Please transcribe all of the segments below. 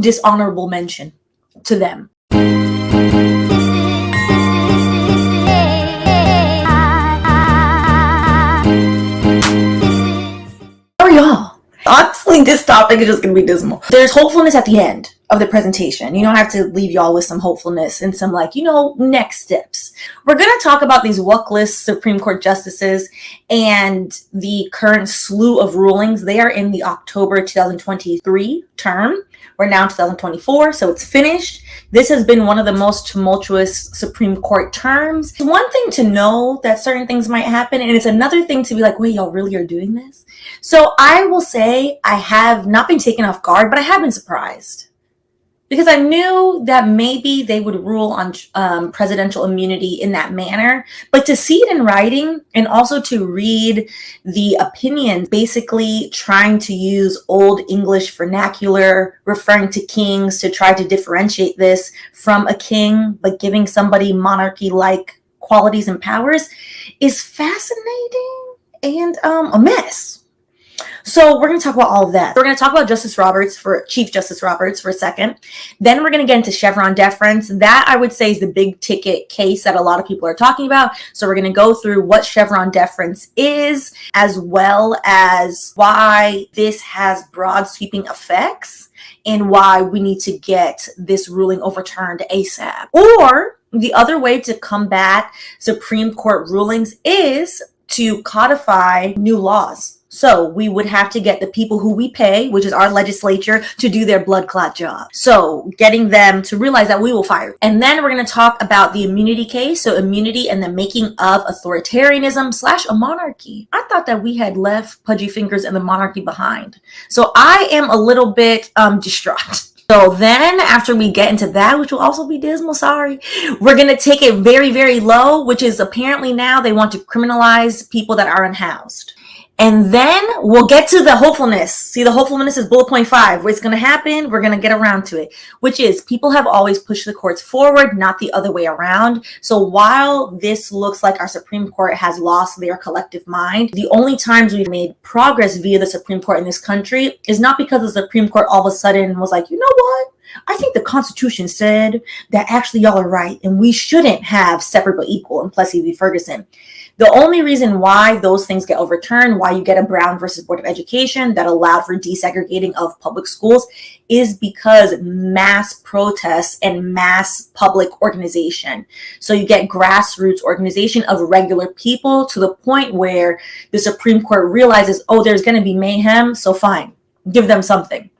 dishonorable mention to them. Sorry, y'all. Honestly, this topic is just going to be dismal. There's hopefulness at the end of the presentation. I have to leave y'all with some hopefulness and some next steps. We're going to talk about these luckless Supreme Court justices and the current slew of rulings. They are in the October 2023 term. We're now in 2024, so it's finished. This has been one of the most tumultuous Supreme Court terms. It's one thing to know that certain things might happen, and it's another thing to be like, wait, y'all really are doing this? So I will say I have not been taken off guard, but I have been surprised. Because I knew that maybe they would rule on presidential immunity in that manner. But to see it in writing and also to read the opinions, basically trying to use Old English vernacular, referring to kings to try to differentiate this from a king, but giving somebody monarchy-like qualities and powers is fascinating and a mess. So we're going to talk about all of that. We're going to talk about Chief Justice Roberts for a second. Then we're going to get into Chevron Deference. That I would say is the big ticket case that a lot of people are talking about. So we're going to go through what Chevron Deference is, as well as why this has broad sweeping effects and why we need to get this ruling overturned ASAP. Or the other way to combat Supreme Court rulings is to codify new laws. So we would have to get the people who we pay, which is our legislature, to do their blood clot job. So getting them to realize that we will fire. And then we're going to talk about the immunity case. So immunity and the making of authoritarianism / a monarchy. I thought that we had left pudgy fingers and the monarchy behind. So I am a little bit distraught. So then after we get into that, which will also be dismal, sorry, we're going to take it very, very low, which is apparently now they want to criminalize people that are unhoused. And then we'll get to the hopefulness. See, the hopefulness is bullet point 5. What's going to happen? We're going to get around to it, which is people have always pushed the courts forward, not the other way around. So while this looks like our Supreme Court has lost their collective mind, the only times we've made progress via the Supreme Court in this country is not because the Supreme Court all of a sudden was like, you know what? I think the Constitution said that actually y'all are right and we shouldn't have separate but equal in Plessy v. Ferguson. The only reason why those things get overturned, why you get a Brown versus Board of Education that allowed for desegregating of public schools, is because mass protests and mass public organization. So you get grassroots organization of regular people to the point where the Supreme Court realizes, oh, there's going to be mayhem, so fine, give them something.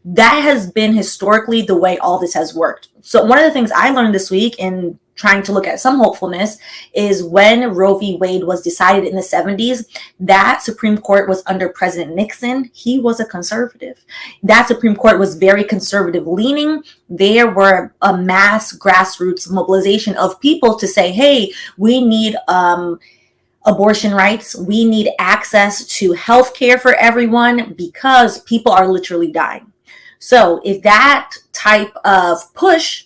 That has been historically the way all this has worked. So one of the things I learned this week in trying to look at some hopefulness is when Roe v. Wade was decided in the 70s, that Supreme Court was under President Nixon. He was a conservative. That Supreme Court was very conservative leaning. There were a mass grassroots mobilization of people to say, hey, we need abortion rights. We need access to health care for everyone because people are literally dying. So if that type of push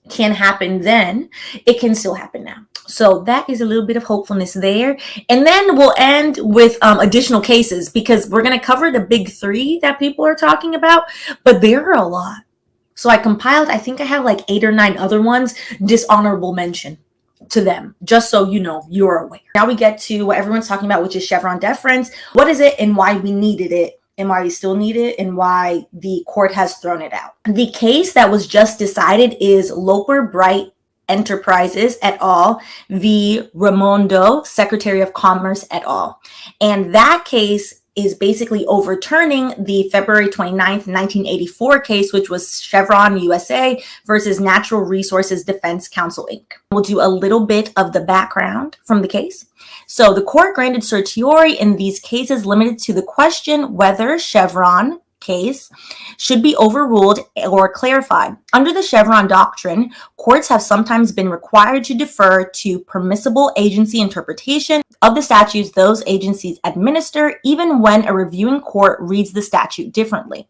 can happen then, it can still happen now. So that is a little bit of hopefulness there. And then we'll end with additional cases because we're going to cover the big 3 that people are talking about, but there are a lot. So I compiled, I think I have like 8 or 9 other ones, dishonorable mention to them, just so you know, you're aware. Now we get to what everyone's talking about, which is Chevron Deference. What is it and why we needed it? And why we still need it and why the court has thrown it out. The case that was just decided is Loper Bright Enterprises et al. V. Raimondo, Secretary of Commerce et al. And that case is basically overturning the February 29th, 1984 case, which was Chevron USA versus Natural Resources Defense Council, Inc. We'll do a little bit of the background from the case. So the court granted certiorari in these cases limited to the question whether Chevron case should be overruled or clarified. Under the Chevron doctrine, courts have sometimes been required to defer to permissible agency interpretation of the statutes those agencies administer, even when a reviewing court reads the statute differently.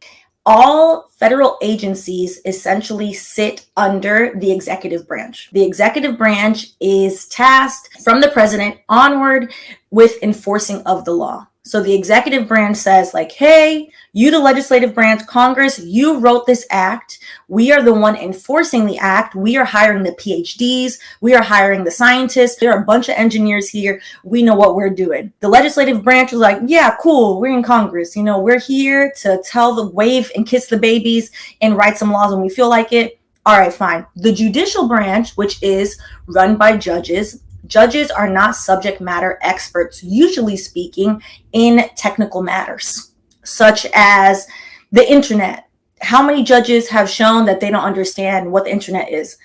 All federal agencies essentially sit under the executive branch. The executive branch is tasked from the president onward with enforcing of the law. So the executive branch says like, hey, you, the legislative branch, Congress, you wrote this act. We are the one enforcing the act. We are hiring the PhDs. We are hiring the scientists. There are a bunch of engineers here. We know what we're doing. The legislative branch was like, yeah, cool. We're in Congress. We're here to tell the wave and kiss the babies and write some laws when we feel like it. All right, fine. The judicial branch, which is run by judges, judges are not subject matter experts, usually speaking, in technical matters, such as the internet. How many judges have shown that they don't understand what the internet is?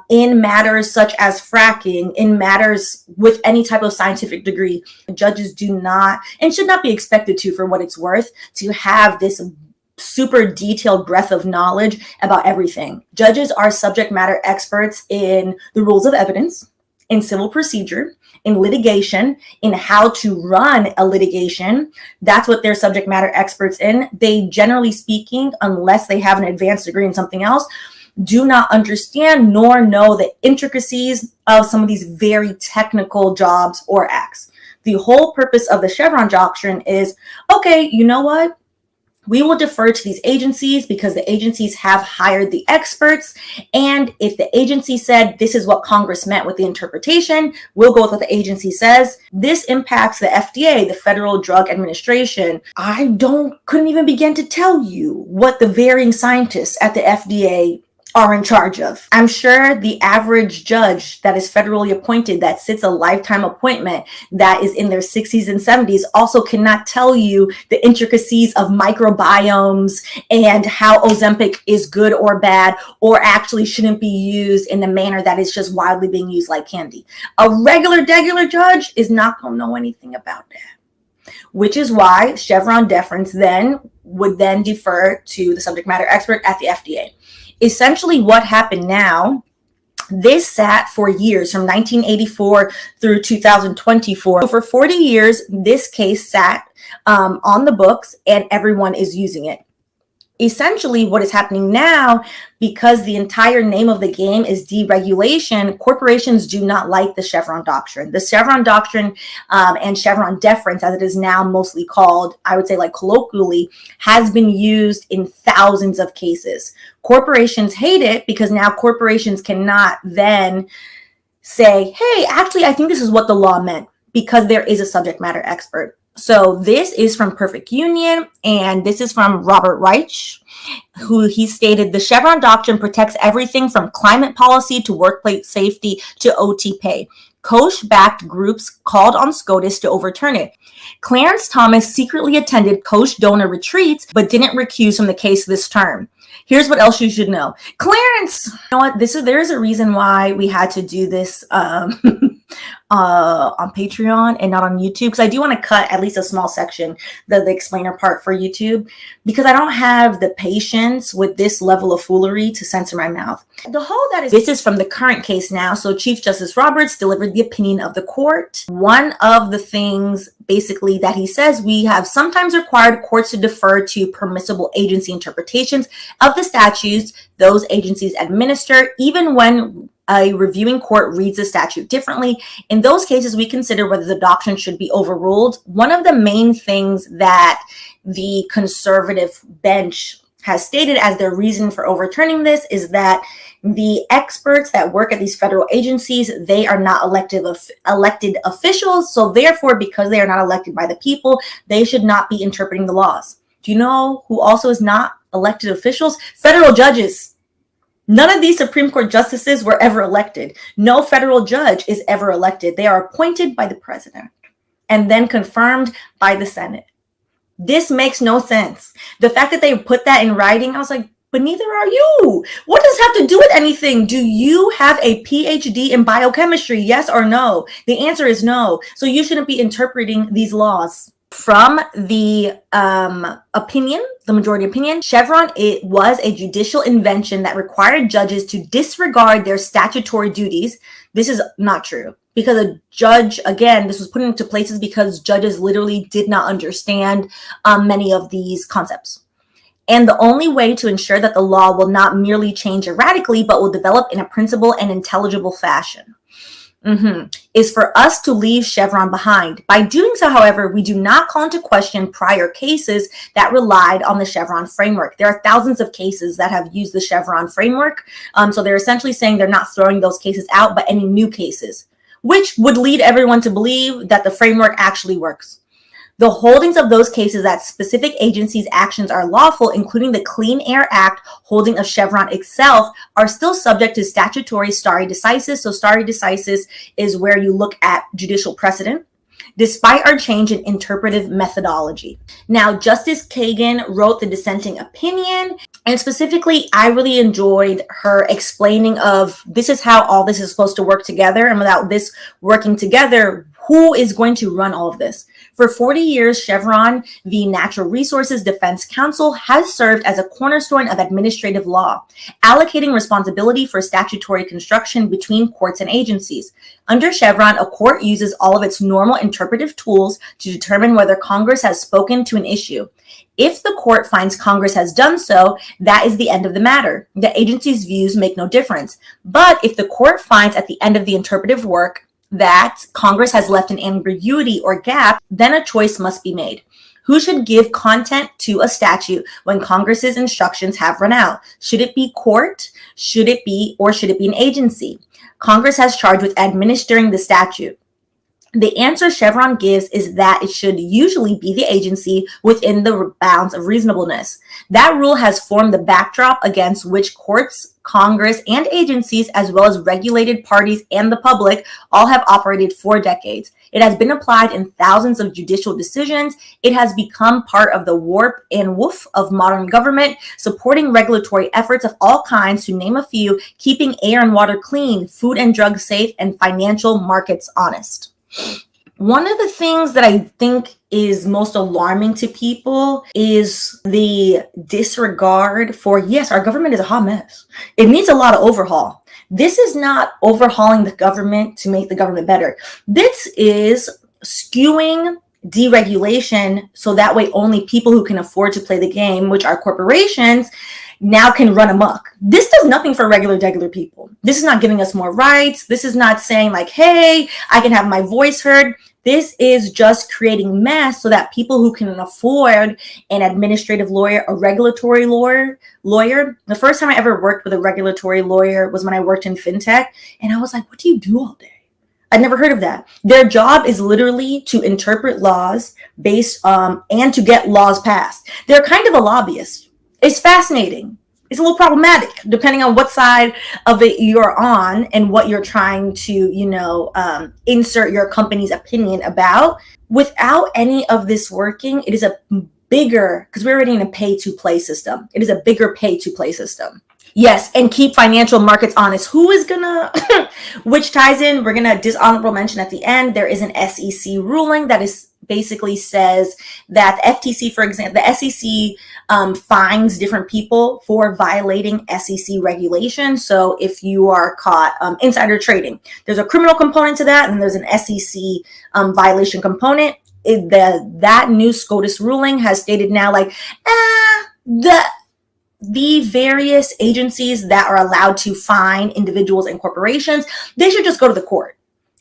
In matters such as fracking, in matters with any type of scientific degree, judges do not and should not be expected to, for what it's worth, to have this super detailed breadth of knowledge about everything. Judges are subject matter experts in the rules of evidence, in civil procedure, in litigation, in how to run a litigation. That's what they're subject matter experts in. They, generally speaking, unless they have an advanced degree in something else, do not understand nor know the intricacies of some of these very technical jobs or acts. The whole purpose of the Chevron doctrine is, okay, you know what? We will defer to these agencies because the agencies have hired the experts. And if the agency said this is what Congress meant with the interpretation, we'll go with what the agency says. This impacts the FDA, the Federal Drug Administration. I couldn't even begin to tell you what the varying scientists at the FDA are in charge of. I'm sure the average judge that is federally appointed, that sits a lifetime appointment, that is in their 60s and 70s, also cannot tell you the intricacies of microbiomes and how Ozempic is good or bad, or actually shouldn't be used in the manner that is just widely being used like candy. A regular judge is not going to know anything about that, which is why Chevron Deference would then defer to the subject matter expert at the FDA. Essentially what happened now, this sat for years from 1984 through 2024. So for 40 years, this case sat on the books and everyone is using it. Essentially what is happening now, because the entire name of the game is deregulation, corporations do not like the Chevron doctrine. The Chevron doctrine and Chevron Deference, as it is now mostly called, I would say like colloquially, has been used in thousands of cases. Corporations hate it because now corporations cannot then say, hey, actually, I think this is what the law meant, because there is a subject matter expert. So this is from Perfect Union, and this is from Robert Reich, who he stated, the Chevron doctrine protects everything from climate policy to workplace safety to OT pay. Koch-backed groups called on SCOTUS to overturn it. Clarence Thomas secretly attended Koch donor retreats, but didn't recuse from the case this term. Here's what else you should know. Clarence, you know what? There is a reason why we had to do this on Patreon and not on YouTube, because I do want to cut at least a small section, the explainer part for YouTube, because I don't have the patience with this level of foolery to censor my mouth. This is from the current case now. So Chief Justice Roberts delivered the opinion of the court. One of the things basically that he says, we have sometimes required courts to defer to permissible agency interpretations of the statutes those agencies administer, even when a reviewing court reads the statute differently. In those cases, we consider whether the doctrine should be overruled. One of the main things that the conservative bench has stated as their reason for overturning this is that the experts that work at these federal agencies, they are not elected officials. So therefore, because they are not elected by the people, they should not be interpreting the laws. Do you know who also is not elected officials? Federal judges. None of these Supreme Court justices were ever elected. No federal judge is ever elected. They are appointed by the president and then confirmed by the Senate. This makes no sense. The fact that they put that in writing, I was like, but neither are you. What does this have to do with anything? Do you have a PhD in biochemistry? Yes or no? The answer is no. So you shouldn't be interpreting these laws. From the opinion, the majority opinion, Chevron, it was a judicial invention that required judges to disregard their statutory duties. This is not true, because a judge, again, this was put into places because judges literally did not understand many of these concepts. And the only way to ensure that the law will not merely change erratically, but will develop in a principled and intelligible fashion. is for us to leave Chevron behind. By doing so, however, we do not call into question prior cases that relied on the Chevron framework. There are thousands of cases that have used the Chevron framework. So they're essentially saying they're not throwing those cases out, but any new cases, which would lead everyone to believe that the framework actually works. The holdings of those cases that specific agencies' actions are lawful, including the Clean Air Act holding of Chevron itself, are still subject to statutory stare decisis. So stare decisis is where you look at judicial precedent, despite our change in interpretive methodology. Now, Justice Kagan wrote the dissenting opinion, and specifically, I really enjoyed her explaining of this is how all this is supposed to work together, and without this working together, who is going to run all of this? For 40 years, Chevron v. Natural Resources Defense Council has served as a cornerstone of administrative law, allocating responsibility for statutory construction between courts and agencies. Under Chevron, a court uses all of its normal interpretive tools to determine whether Congress has spoken to an issue. If the court finds Congress has done so, that is the end of the matter. The agency's views make no difference. But if the court finds at the end of the interpretive work that Congress has left an ambiguity or gap, then a choice must be made. Who should give content to a statute when Congress's instructions have run out? Should it be court? Should it be an agency? Congress has charge with administering the statute. The answer Chevron gives is that it should usually be the agency within the bounds of reasonableness. That rule has formed the backdrop against which courts, Congress, and agencies, as well as regulated parties and the public, all have operated for decades. It has been applied in thousands of judicial decisions. It has become part of the warp and woof of modern government, supporting regulatory efforts of all kinds, to name a few, keeping air and water clean, food and drugs safe, and financial markets honest. One of the things that I think is most alarming to people is the disregard for, yes, our government is a hot mess. It needs a lot of overhaul. This is not overhauling the government to make the government better. This is skewing deregulation so that way only people who can afford to play the game, which are corporations, now can run amok. This does nothing for regular people. This is not giving us more rights. This is not saying like, hey, I can have my voice heard. This is just creating mess so that people who can afford an administrative lawyer, a regulatory lawyer. The first time I ever worked with a regulatory lawyer was when I worked in fintech. And I was like, what do you do all day? I'd never heard of that. Their job is literally to interpret laws based and to get laws passed. They're kind of a lobbyist. It's fascinating. It's a little problematic depending on what side of it you're on and what you're trying to, insert your company's opinion about. Without any of this working, it is a bigger, because we're already in a pay-to-play system. It is a bigger pay-to-play system. Yes, and keep financial markets honest. Who is gonna, which ties in, we're gonna dishonorable mention at the end. There is an SEC ruling that is basically says that the FTC, for example, the SEC fines different people for violating SEC regulations. So if you are caught insider trading, there's a criminal component to that, and there's an SEC violation component. That new SCOTUS ruling has stated now, like, the various agencies that are allowed to fine individuals and corporations, they should just go to the court,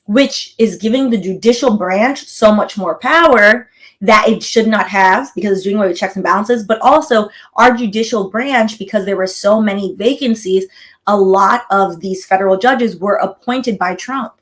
which is giving the judicial branch so much more power that it should not have, because it's doing away with checks and balances. But also our judicial branch, because there were so many vacancies, a lot of these federal judges were appointed by Trump.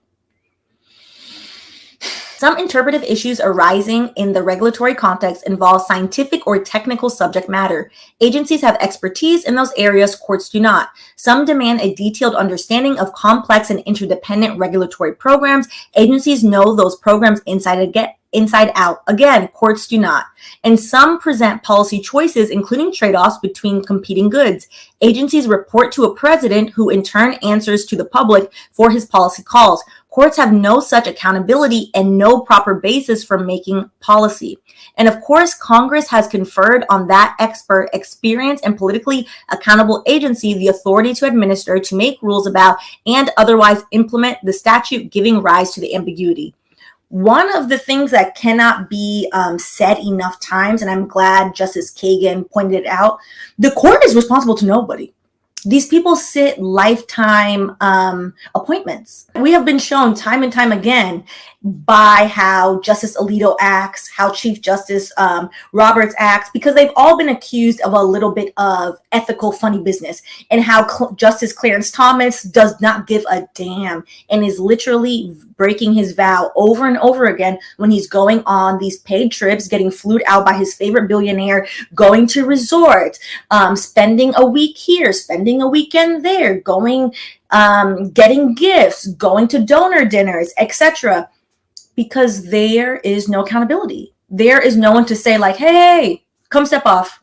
Some interpretive issues arising in the regulatory context involve scientific or technical subject matter. Agencies have expertise in those areas, courts do not. Some demand a detailed understanding of complex and interdependent regulatory programs. Agencies know those programs inside out. Again, courts do not. And some present policy choices, including trade-offs between competing goods. Agencies report to a president who in turn answers to the public for his policy calls. Courts have no such accountability and no proper basis for making policy. And of course, Congress has conferred on that expert, experienced, and politically accountable agency the authority to administer, to make rules about, and otherwise implement the statute, giving rise to the ambiguity. One of the things that cannot be said enough times, and I'm glad Justice Kagan pointed it out, the court is responsible to nobody. These people sit lifetime appointments. We have been shown time and time again by how Justice Alito acts, how Chief Justice Roberts acts, because they've all been accused of a little bit of ethical funny business, and how Justice Clarence Thomas does not give a damn and is literally breaking his vow over and over again when he's going on these paid trips, getting flued out by his favorite billionaire, going to resorts, spending a week here, spending a weekend there, going, getting gifts, going to donor dinners, etc. Because there is no accountability. There is no one to say like, hey, come step off.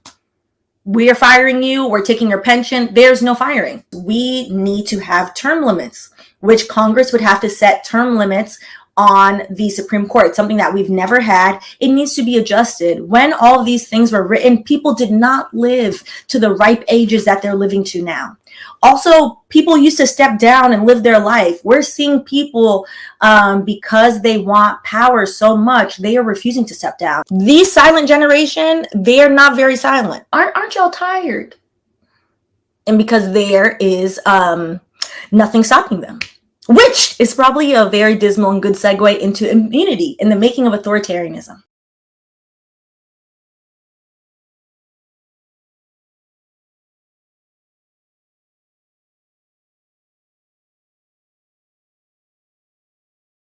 We are firing you. We're taking your pension. There's no firing. We need to have term limits, which Congress would have to set term limits on the Supreme Court, something that we've never had. It needs to be adjusted. When all of these things were written, people did not live to the ripe ages that they're living to now. Also, people used to step down and live their life. We're seeing people, because they want power so much, they are refusing to step down. The silent generation, they are not very silent. Aren't y'all tired? And because there is nothing stopping them. Which is probably a very dismal and good segue into immunity in the making of authoritarianism.